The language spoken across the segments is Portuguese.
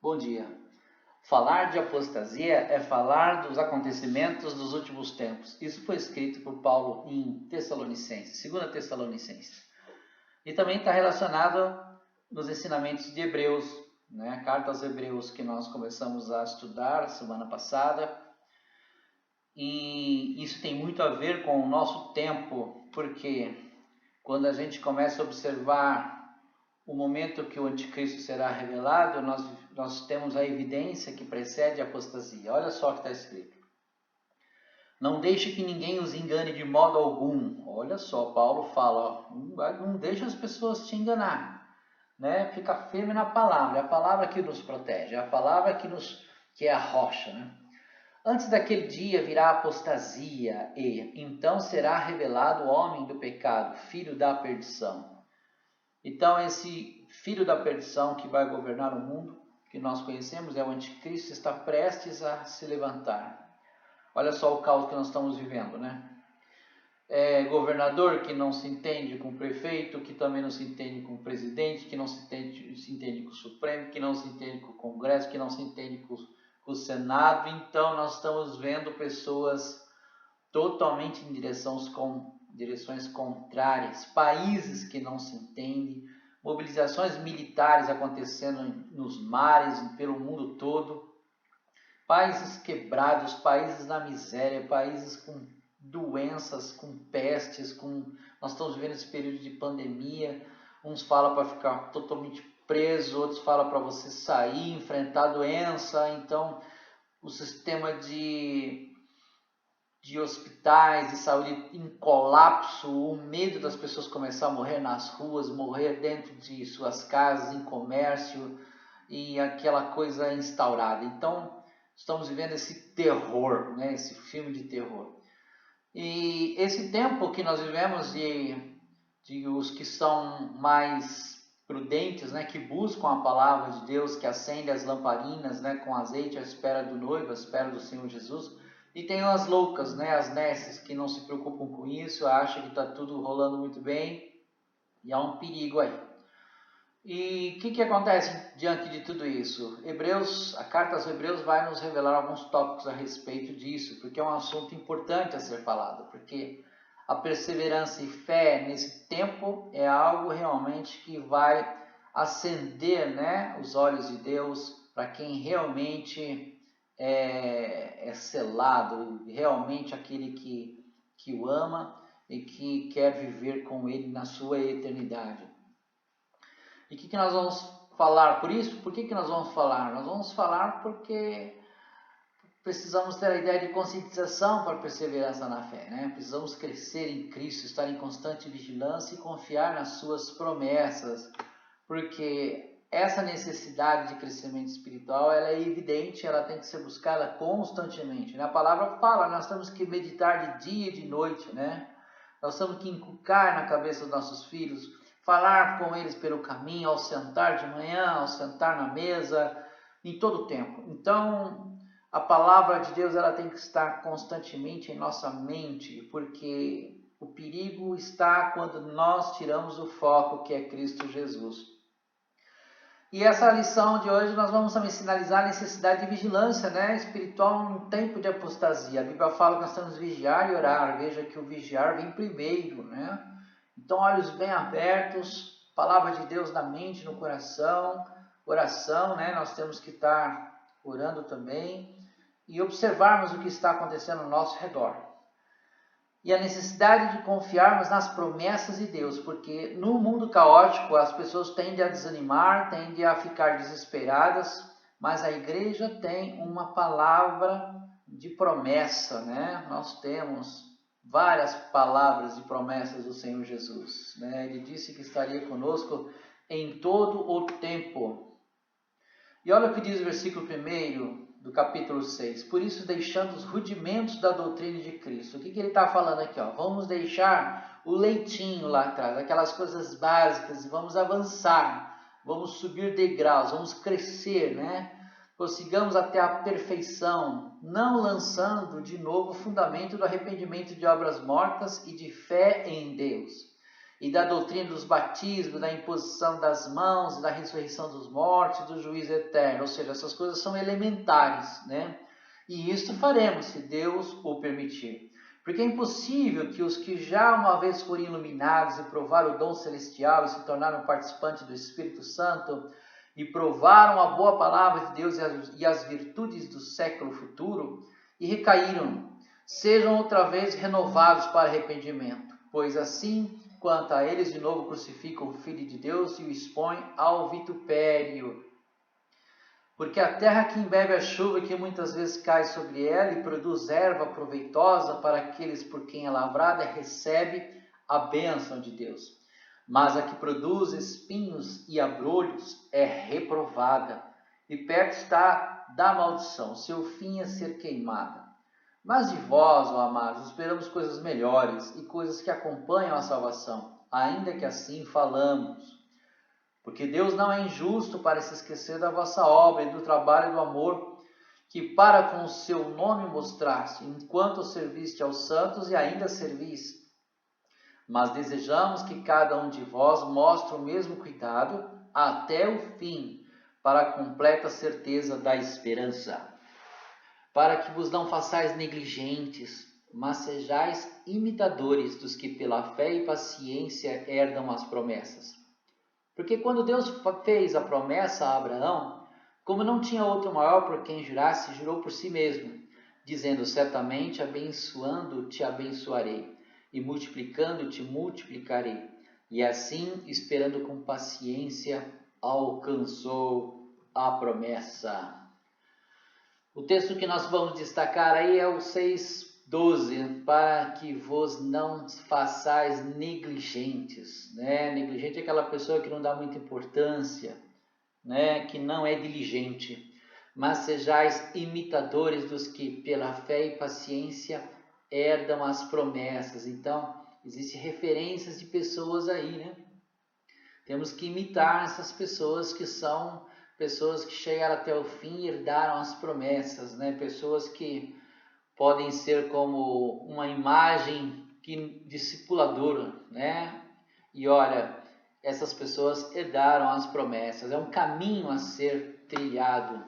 Bom dia. Falar de apostasia é falar dos acontecimentos dos últimos tempos. Isso foi escrito por Paulo em Tessalonicenses, 2 Tessalonicenses. E também está relacionado nos ensinamentos de Hebreus, né? A carta aos Hebreus que nós começamos a estudar semana passada. E isso tem muito a ver com o nosso tempo, porque quando a gente começa a observar o momento que o anticristo será revelado, nós temos a evidência que precede a apostasia. Olha só o que está escrito. Não deixe que ninguém os engane de modo algum. Olha só, Paulo fala, não deixe as pessoas te enganar. Né? Fica firme na palavra, é a palavra que nos protege, é a palavra que é a rocha. Né? Antes daquele dia virá a apostasia e então será revelado o homem do pecado, filho da perdição. Então esse filho da perdição que vai governar o mundo, que nós conhecemos, é o anticristo, está prestes a se levantar. Olha só o caos que nós estamos vivendo, né? É governador que não se entende com o prefeito, que também não se entende com o presidente, que não se entende com o Supremo, que não se entende com o Congresso, que não se entende com o Senado. Então nós estamos vendo pessoas totalmente em direções contrárias, países que não se entendem, mobilizações militares acontecendo nos mares, pelo mundo todo, países quebrados, países na miséria, países com doenças, com pestes, nós estamos vivendo esse período de pandemia, uns falam para ficar totalmente preso, outros falam para você sair, enfrentar a doença. Então o sistema de hospitais, de saúde em colapso, o medo das pessoas começar a morrer nas ruas, morrer dentro de suas casas, em comércio, e aquela coisa instaurada. Então, estamos vivendo esse terror, né? Esse filme de terror. E esse tempo que nós vivemos de os que são mais prudentes, né? Que buscam a palavra de Deus, que acendem as lamparinas, né? Com azeite à espera do noivo, à espera do Senhor Jesus. E tem as loucas, né? As nécias que não se preocupam com isso, acham que está tudo rolando muito bem, e há um perigo aí. E o que acontece diante de tudo isso? A carta aos Hebreus vai nos revelar alguns tópicos a respeito disso, porque é um assunto importante a ser falado, porque a perseverança e fé nesse tempo é algo realmente que vai acender, né, os olhos de Deus para quem realmente é selado, realmente aquele que o ama e que quer viver com ele na sua eternidade. E o que nós vamos falar por isso? Por que nós vamos falar? Nós vamos falar porque precisamos ter a ideia de conscientização para a perseverança na fé, né? Precisamos crescer em Cristo, estar em constante vigilância e confiar nas suas promessas, porque essa necessidade de crescimento espiritual, ela é evidente, ela tem que ser buscada constantemente, né? A palavra fala, nós temos que meditar de dia e de noite, né? Nós temos que inculcar na cabeça dos nossos filhos, falar com eles pelo caminho, ao sentar de manhã, ao sentar na mesa, em todo o tempo. Então, a palavra de Deus, ela tem que estar constantemente em nossa mente, porque o perigo está quando nós tiramos o foco, que é Cristo Jesus. E essa lição de hoje nós vamos também sinalizar a necessidade de vigilância, né, espiritual num tempo de apostasia. A Bíblia fala que nós temos que vigiar e orar. Veja que o vigiar vem primeiro, né? Então, olhos bem abertos, palavra de Deus na mente, no coração, oração, né? Nós temos que estar orando também e observarmos o que está acontecendo ao nosso redor. E a necessidade de confiarmos nas promessas de Deus, porque no mundo caótico as pessoas tendem a desanimar, tendem a ficar desesperadas, mas a igreja tem uma palavra de promessa, né? Nós temos várias palavras de promessas do Senhor Jesus, né? Ele disse que estaria conosco em todo o tempo. E olha o que diz o versículo 1 do capítulo 6. Por isso, deixando os rudimentos da doutrina de Cristo. O que ele está falando aqui? Ó? Vamos deixar o leitinho lá atrás, aquelas coisas básicas, e vamos avançar, vamos subir degraus, vamos crescer, né? Prossigamos até a perfeição, não lançando de novo o fundamento do arrependimento de obras mortas e de fé em Deus. e da doutrina dos batismos, da imposição das mãos, da ressurreição dos mortos, do juízo eterno. Ou seja, essas coisas são elementares, né? E isto faremos, se Deus o permitir. Porque é impossível que os que já uma vez foram iluminados e provaram o dom celestial e se tornaram participantes do Espírito Santo e provaram a boa palavra de Deus e as virtudes do século futuro e recaíram, sejam outra vez renovados para arrependimento, pois assim quanto a eles de novo crucificam o Filho de Deus e o expõem ao vitupério. Porque a terra que embebe a chuva que muitas vezes cai sobre ela e produz erva proveitosa para aqueles por quem é lavrada, recebe a bênção de Deus. Mas a que produz espinhos e abrolhos é reprovada, e perto está da maldição, seu fim é ser queimada. Mas de vós, ó amados, esperamos coisas melhores e coisas que acompanham a salvação, ainda que assim falamos. Porque Deus não é injusto para se esquecer da vossa obra e do trabalho e do amor que para com o seu nome mostraste, enquanto serviste aos santos e ainda servis. Mas desejamos que cada um de vós mostre o mesmo cuidado até o fim, para a completa certeza da esperança. Para que vos não façais negligentes, mas sejais imitadores dos que pela fé e paciência herdam as promessas. Porque quando Deus fez a promessa a Abraão, como não tinha outro maior por quem jurasse, jurou por si mesmo, dizendo: certamente abençoando te abençoarei, e multiplicando te multiplicarei. E assim, esperando com paciência, alcançou a promessa. O texto que nós vamos destacar aí é o 6:12, para que vos não façais negligentes, né? Negligente é aquela pessoa que não dá muita importância, né? Que não é diligente, mas sejais imitadores dos que pela fé e paciência herdam as promessas. Então, existem referências de pessoas aí, né? Temos que imitar essas pessoas que são pessoas que chegaram até o fim e herdaram as promessas, né? Pessoas que podem ser como uma imagem discipuladora, né? E olha, essas pessoas herdaram as promessas. É um caminho a ser trilhado.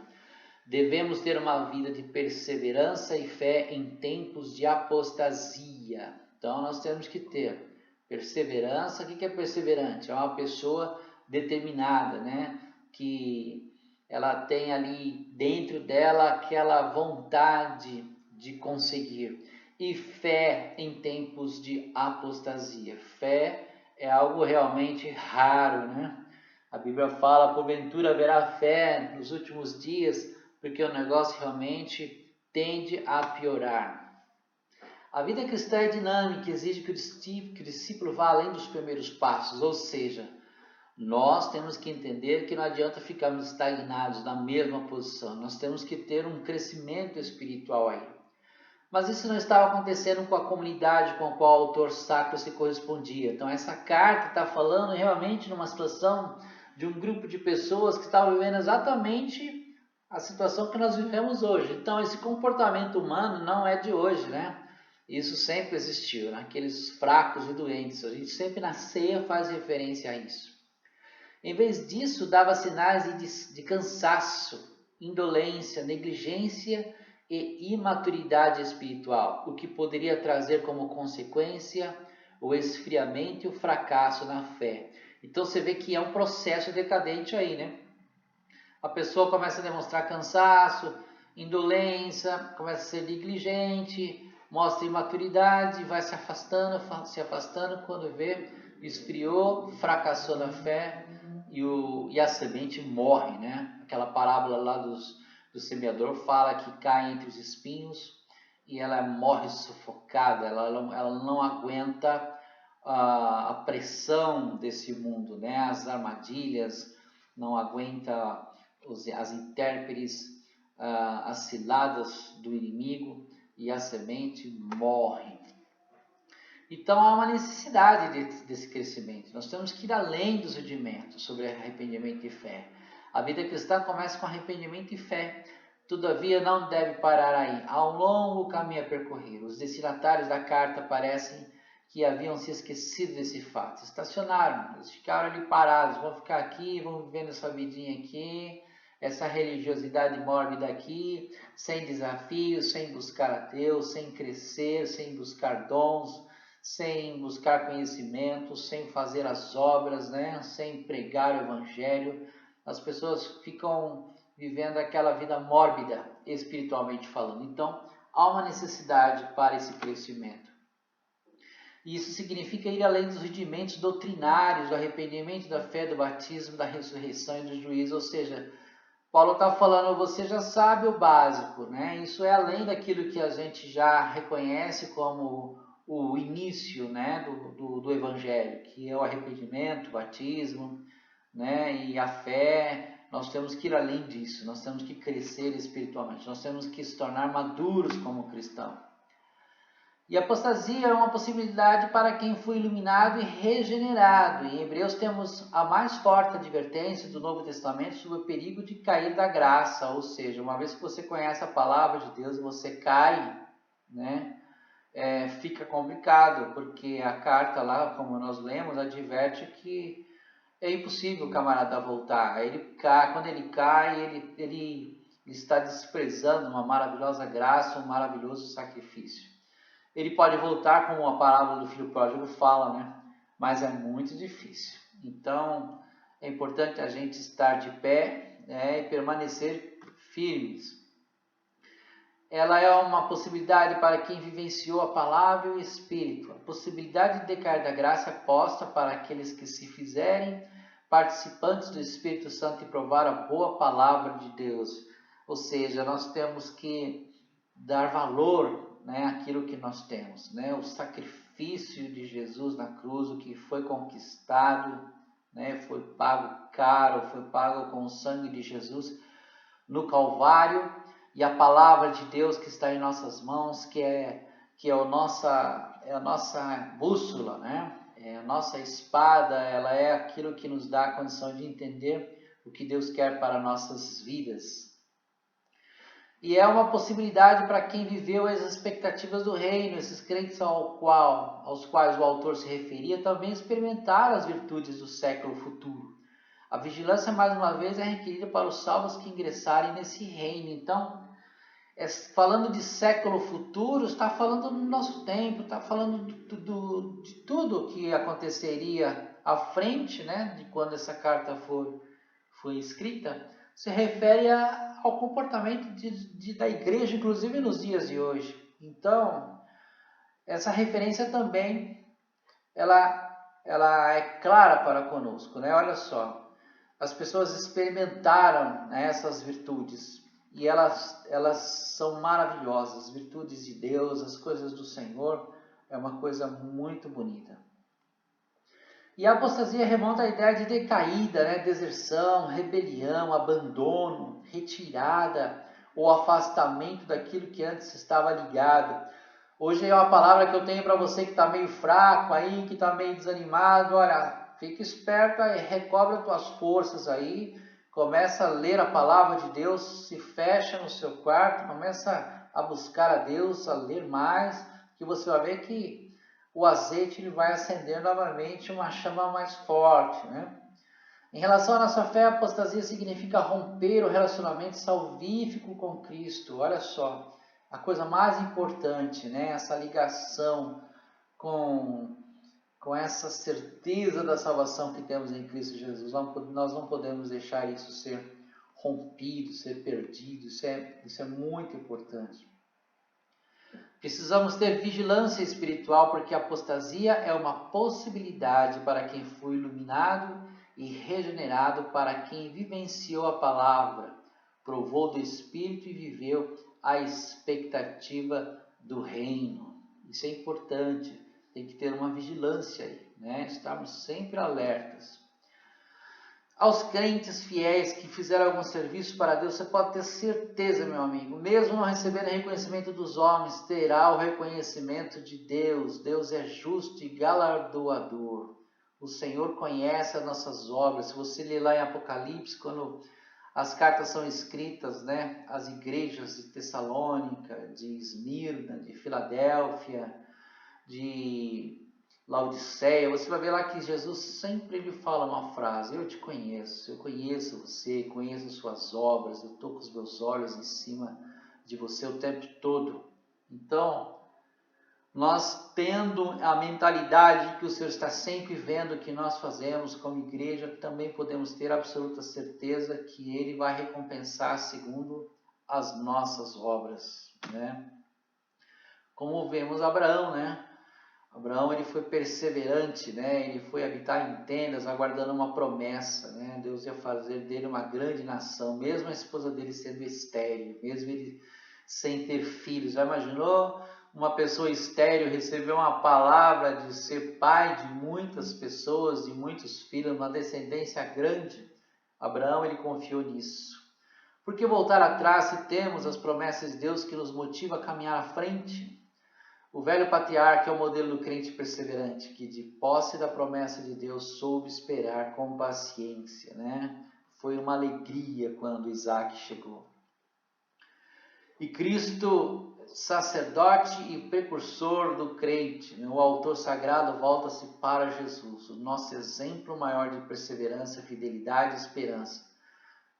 Devemos ter uma vida de perseverança e fé em tempos de apostasia. Então nós temos que ter perseverança. O que é perseverante? É uma pessoa determinada, né? Que ela tem ali dentro dela aquela vontade de conseguir. E fé em tempos de apostasia. Fé é algo realmente raro, né? A Bíblia fala: porventura haverá fé nos últimos dias, porque o negócio realmente tende a piorar. A vida cristã é dinâmica, exige que o discípulo vá além dos primeiros passos, ou seja, nós temos que entender que não adianta ficarmos estagnados na mesma posição, nós temos que ter um crescimento espiritual aí. Mas isso não estava acontecendo com a comunidade com a qual o autor sacro se correspondia. Então essa carta está falando realmente numa situação de um grupo de pessoas que estavam vivendo exatamente a situação que nós vivemos hoje. Então esse comportamento humano não é de hoje, né? Isso sempre existiu, naqueles fracos e doentes. A gente sempre na ceia faz referência a isso. Em vez disso, dava sinais de cansaço, indolência, negligência e imaturidade espiritual, o que poderia trazer como consequência o esfriamento e o fracasso na fé. Então você vê que é um processo decadente aí, né? A pessoa começa a demonstrar cansaço, indolência, começa a ser negligente, mostra imaturidade, vai se afastando, quando vê, esfriou, fracassou na fé e a semente morre, né? Aquela parábola lá do semeador fala que cai entre os espinhos e ela morre sufocada, ela não aguenta a pressão desse mundo, né? As armadilhas, não aguenta as intérperes, as ciladas do inimigo, e a semente morre. Então há uma necessidade desse crescimento. Nós temos que ir além dos rudimentos sobre arrependimento e fé. A vida cristã começa com arrependimento e fé. Todavia não deve parar aí. Há um longo caminho a percorrer. Os destinatários da carta parecem que haviam se esquecido desse fato. Estacionaram, eles ficaram ali parados, vão ficar aqui, vão vivendo essa vidinha aqui, essa religiosidade mórbida aqui, sem desafios, sem buscar a Deus, sem crescer, sem buscar dons, sem buscar conhecimento, sem fazer as obras, né? Sem pregar o evangelho. As pessoas ficam vivendo aquela vida mórbida, espiritualmente falando. Então, há uma necessidade para esse crescimento. E isso significa ir além dos rudimentos doutrinários, do arrependimento, da fé, do batismo, da ressurreição e do juízo. Ou seja, Paulo está falando, você já sabe o básico, né? Isso é além daquilo que a gente já reconhece como o início, né, do evangelho, que é o arrependimento, o batismo, né, e a fé. Nós temos que ir além disso, nós temos que crescer espiritualmente, nós temos que se tornar maduros como cristãos. E a apostasia é uma possibilidade para quem foi iluminado e regenerado. Em Hebreus temos a mais forte advertência do Novo Testamento sobre o perigo de cair da graça, ou seja, uma vez que você conhece a palavra de Deus e você cai, né, fica complicado, porque a carta lá, como nós lemos, adverte que é impossível o camarada voltar. Quando ele cai, ele está desprezando uma maravilhosa graça, um maravilhoso sacrifício. Ele pode voltar, como a parábola do filho pródigo fala, né? Mas é muito difícil. Então, é importante a gente estar de pé, né, e permanecer firmes. Ela é uma possibilidade para quem vivenciou a palavra e o Espírito. A possibilidade de decair da graça é posta para aqueles que se fizerem participantes do Espírito Santo e provar a boa palavra de Deus. Ou seja, nós temos que dar valor, né, àquilo que nós temos, né, o sacrifício de Jesus na cruz, o que foi conquistado, né, foi pago caro, foi pago com o sangue de Jesus no Calvário, e a palavra de Deus que está em nossas mãos, que é a nossa bússola, né? É a nossa espada, ela é aquilo que nos dá a condição de entender o que Deus quer para nossas vidas. E é uma possibilidade para quem viveu as expectativas do reino, esses crentes aos quais o autor se referia, também experimentaram as virtudes do século futuro. A vigilância, mais uma vez, é requerida para os salvos que ingressarem nesse reino. Então, falando de século futuro, está falando do nosso tempo, está falando de tudo que aconteceria à frente, né, de quando essa carta foi escrita. Se refere ao comportamento da igreja, inclusive nos dias de hoje. Então, essa referência também, ela é clara para conosco, né? Olha só, as pessoas experimentaram, né, essas virtudes e elas são maravilhosas. As virtudes de Deus, as coisas do Senhor, é uma coisa muito bonita. E a apostasia remonta à ideia de decaída, né, deserção, rebelião, abandono, retirada ou afastamento daquilo que antes estava ligado. Hoje é uma palavra que eu tenho para você que está meio fraco aí, que está meio desanimado. Olha, fica esperto aí, recobre as tuas forças aí, começa a ler a palavra de Deus, se fecha no seu quarto, começa a buscar a Deus, a ler mais, que você vai ver que o azeite ele vai acender novamente uma chama mais forte, né? Em relação à nossa fé, a apostasia significa romper o relacionamento salvífico com Cristo. Olha só, a coisa mais importante, né? Essa ligação com essa certeza da salvação que temos em Cristo Jesus. Nós não podemos deixar isso ser rompido, ser perdido. Isso é muito importante. Precisamos ter vigilância espiritual, porque a apostasia é uma possibilidade para quem foi iluminado e regenerado, para quem vivenciou a palavra, provou do Espírito e viveu a expectativa do reino. Isso é importante, tem que ter uma vigilância aí, né? Estarmos sempre alertas. Aos crentes fiéis que fizeram algum serviço para Deus, você pode ter certeza, meu amigo, mesmo não recebendo reconhecimento dos homens, terá o reconhecimento de Deus. Deus é justo e galardoador. O Senhor conhece as nossas obras. Se você ler lá em Apocalipse, quando as cartas são escritas, né, às igrejas de Tessalônica, de Esmirna, de Filadélfia, de Laodiceia, você vai ver lá que Jesus sempre lhe fala uma frase: eu te conheço, eu conheço você, conheço suas obras, eu estou com os meus olhos em cima de você o tempo todo. Então, nós tendo a mentalidade que o Senhor está sempre vendo o que nós fazemos como igreja, também podemos ter absoluta certeza que Ele vai recompensar segundo as nossas obras, né? Como vemos Abraão, né? Abraão, ele foi perseverante, né? Ele foi habitar em tendas, aguardando uma promessa, né? Deus ia fazer dele uma grande nação, mesmo a esposa dele sendo estéril, mesmo ele sem ter filhos. Já imaginou uma pessoa estéril receber uma palavra de ser pai de muitas pessoas, de muitos filhos, uma descendência grande? Abraão, ele confiou nisso. Por que voltar atrás se temos as promessas de Deus que nos motiva a caminhar à frente? O velho patriarca é o modelo do crente perseverante, que de posse da promessa de Deus soube esperar com paciência, né? Foi uma alegria quando Isaac chegou. E Cristo, sacerdote e precursor do crente, né? O autor sagrado volta-se para Jesus, o nosso exemplo maior de perseverança, fidelidade e esperança.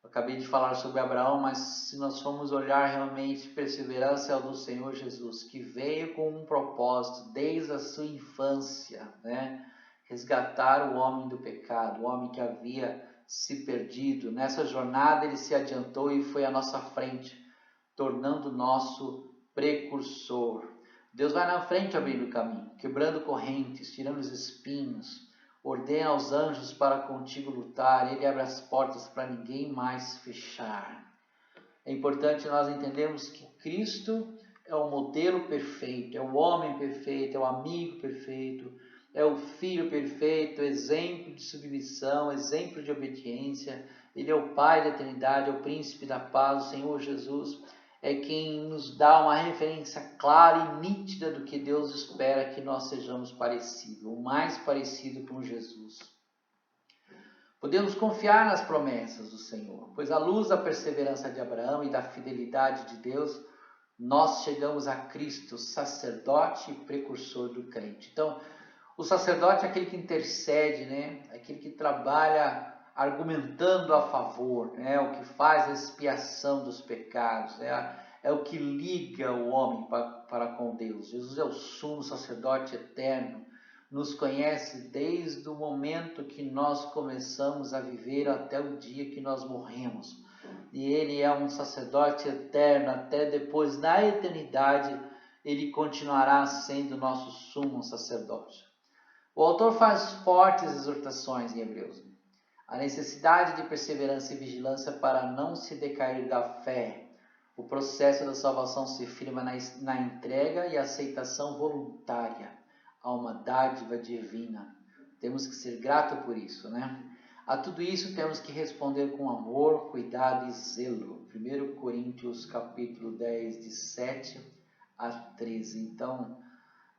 Eu acabei de falar sobre Abraão, mas se nós formos olhar realmente, perseverança é o do Senhor Jesus, que veio com um propósito desde a sua infância, né? Resgatar o homem do pecado, o homem que havia se perdido. Nessa jornada ele se adiantou e foi à nossa frente, tornando nosso precursor. Deus vai na frente abrindo o caminho, quebrando correntes, tirando os espinhos, ordena aos anjos para contigo lutar, ele abre as portas para ninguém mais fechar. É importante nós entendermos que Cristo é o modelo perfeito, é o homem perfeito, é o amigo perfeito, é o filho perfeito, exemplo de submissão, exemplo de obediência. Ele é o Pai da eternidade, é o príncipe da paz, o Senhor Jesus é quem nos dá uma referência clara e nítida do que Deus espera que nós sejamos parecidos, o mais parecido com Jesus. Podemos confiar nas promessas do Senhor, pois à luz da perseverança de Abraão e da fidelidade de Deus, nós chegamos a Cristo, sacerdote e precursor do crente. Então, o sacerdote é aquele que intercede, né? Aquele que trabalha argumentando a favor, né? O que faz a expiação dos pecados, é o que liga o homem para com Deus. Jesus é o sumo sacerdote eterno, nos conhece desde o momento que nós começamos a viver até o dia que nós morremos. E Ele é um sacerdote eterno, até depois, na eternidade, Ele continuará sendo nosso sumo sacerdote. O autor faz fortes exortações em Hebreus. A necessidade de perseverança e vigilância para não se decair da fé. O processo da salvação se firma na entrega e aceitação voluntária a uma dádiva divina. Temos que ser gratos por isso, né? A tudo isso temos que responder com amor, cuidado e zelo. 1 Coríntios capítulo 10, de 7 a 13. Então,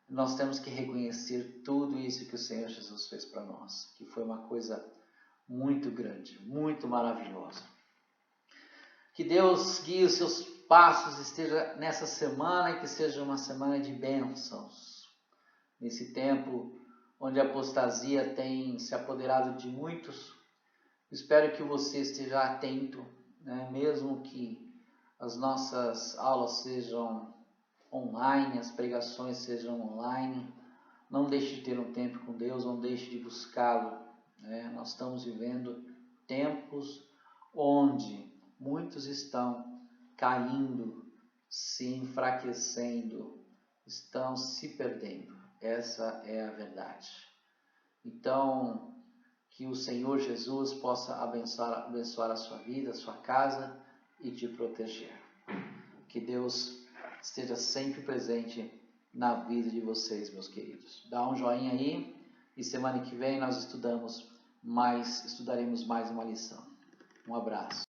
nós temos que reconhecer tudo isso que o Senhor Jesus fez para nós, que foi uma coisa muito grande, muito maravilhosa. Que Deus guie os seus passos, esteja nessa semana e que seja uma semana de bênçãos. Nesse tempo onde a apostasia tem se apoderado de muitos, espero que você esteja atento, né? Mesmo que as nossas aulas sejam online, as pregações sejam online, não deixe de ter um tempo com Deus, não deixe de buscá-lo, né? Nós estamos vivendo tempos onde muitos estão caindo, se enfraquecendo, estão se perdendo. Essa é a verdade. Então, que o Senhor Jesus possa abençoar a sua vida, a sua casa e te proteger. Que Deus esteja sempre presente na vida de vocês, meus queridos. Dá um joinha aí e semana que vem nós estudaremos mais uma lição. Um abraço.